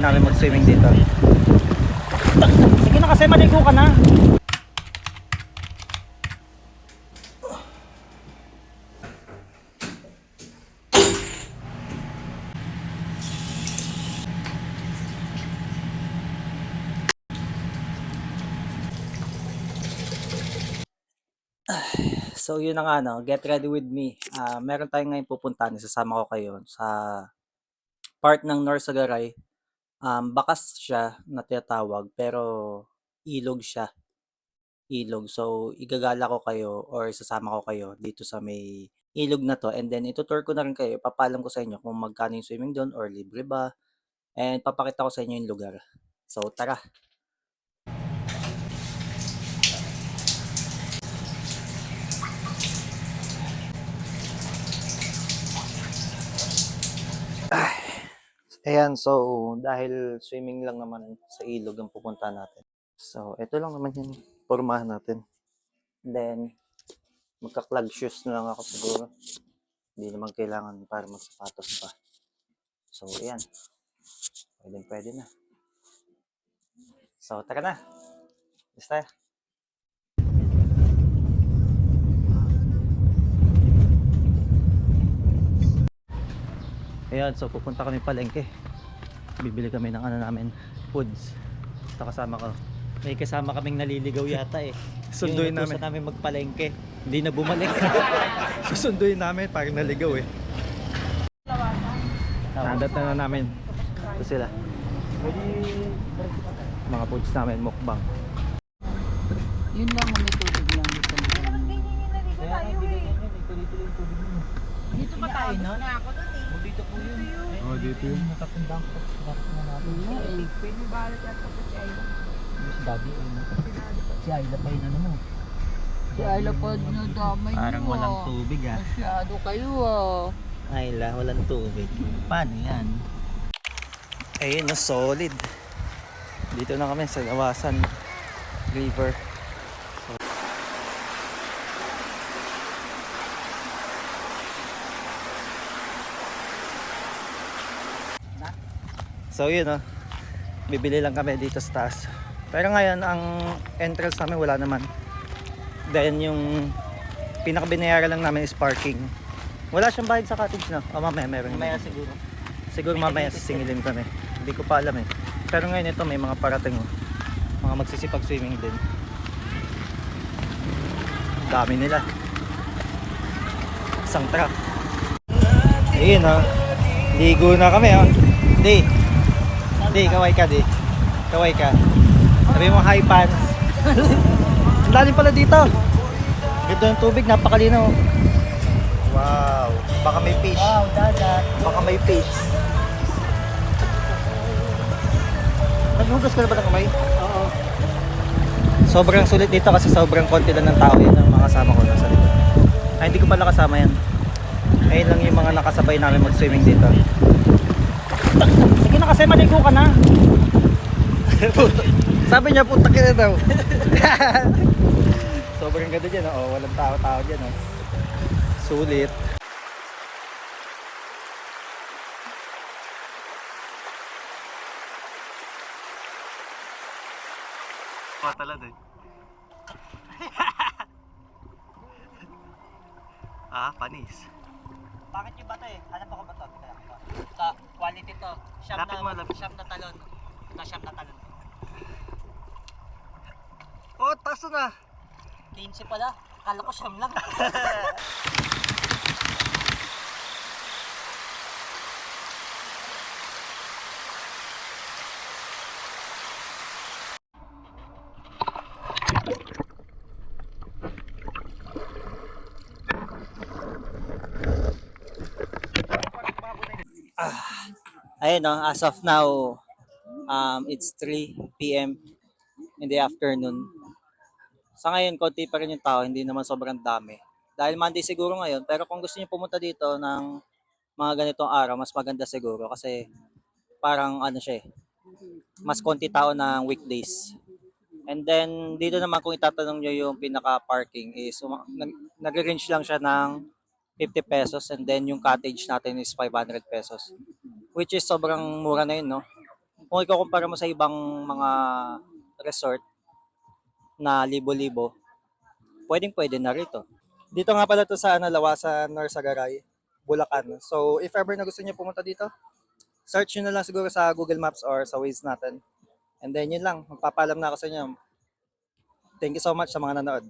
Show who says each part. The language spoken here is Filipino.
Speaker 1: namin mag-swimming dito. Sige na kasi, maligo ka na. So yun na nga, no, get ready with me. Meron tayong ngayon pupuntahan, isasama ko kayo sa part ng Norsagaray. Bakas siya na tinatawag pero ilog siya, ilog. So igagala ko kayo or sasama ko kayo dito sa may ilog na to, and then itutour ko na rin kayo, ipapaalam ko sa inyo kung magkano yung swimming doon or libre ba, and papakita ko sa inyo yung lugar. So tara. Ayan, so dahil swimming lang naman sa ilog ang pupuntahan natin. So ito lang naman yung pormahan natin. Then magka-clog shoes na lang ako siguro. Hindi naman kailangan para magsapatos pa. So ayan, pwede na. So tara na. Basta. Ayan, so pupunta kami palengke. Bibili kami ng ano namin, foods. Ito kasama ko. May kasama kaming naliligaw yata eh.
Speaker 2: Sunduin namin.
Speaker 1: Yung namin magpalengke. Hindi na bumalik.
Speaker 2: Susunduin namin, parang naligaw eh. Nadat na namin.
Speaker 1: Ito sila. Mga foods namin, mukbang.
Speaker 3: Yun lang, may tubig lang dito. Dito pa tayo, no?
Speaker 1: Dito po yun.
Speaker 2: Oh, dito yun.
Speaker 1: Nakatundang ko.
Speaker 3: Pwede balat yata pa si Ayla.
Speaker 1: Si Daddy, si Ayla pa yun ano mo.
Speaker 3: Si Ayla pa dinadamay nyo.
Speaker 1: Parang walang tubig ah.
Speaker 3: Masyado kayo ah.
Speaker 1: Ayla, walang tubig. Paano yan? Ayun, no, solid. Dito na kami sa Lawasan River. So yun, no, bibili lang kami dito sa taas. Pero ngayon ang entrance namin wala naman. Then yung pinakabinayaran lang namin is parking. Wala siyang bayad sa cottage, no? O mamaya meron. Mamaya siguro. Siguro mamaya sisingilin kami. Hindi ko pa alam eh. Pero ngayon ito may mga parating, oh. Mga magsisipag swimming din. Dami nila. Isang truck. Ayun, oh. Ligo na kami, oh. Di, kaway ka, di. Kaway ka. Sabi mo high pants. Ang lalim pala dito. Ganda ng tubig, napakalinaw. Wow, baka may fish. Wow, dagat. Baka may fish. Naghugas ka na ba ng kamay? Oo. Sobrang sulit dito kasi sobrang konti lang ng tao. Yan ang mga kasama ko nasa likod. Ay, hindi ko pala kasama yan. Ayun lang yung mga nakasabay namin mag-swimming dito. Sige na kasi, maligo ka na. Sabi niya, putak ka na daw. Sobrang ganda dyan, oh. Walang tao-tao dyan, oh. Sulit. Matalad eh. Panis. Bakit yung bato eh? Hanap ako bato. Ito, quality to. Siyam na talon. Ito, siyam na talon. Oh, taso na. 15 pala. Akala ko siyam lang. Ayun, no, as of now, it's 3 p.m. in the afternoon. Sa ngayon, konti pa rin yung tao, hindi naman sobrang dami. Dahil Monday siguro ngayon, pero kung gusto niyo pumunta dito ng mga ganitong araw, mas maganda siguro kasi parang ano siya eh, mas konti tao ng weekdays. And then, dito naman kung itatanong nyo yung pinaka-parking is, nag-range lang siya ng 50 pesos, and then yung cottage natin is 500 pesos. Which is sobrang mura na yun, no? Kung ikukumpara mo sa ibang mga resort na libo-libo, pwedeng-pwede na rito. Dito nga pala to sa Lawasan, Norsagaray, Bulacan. So, if ever na gusto niyo pumunta dito, search nyo na lang siguro sa Google Maps or sa Waze natin. And then yun lang, magpapaalam na ako sa inyo. Thank you so much sa mga nanood.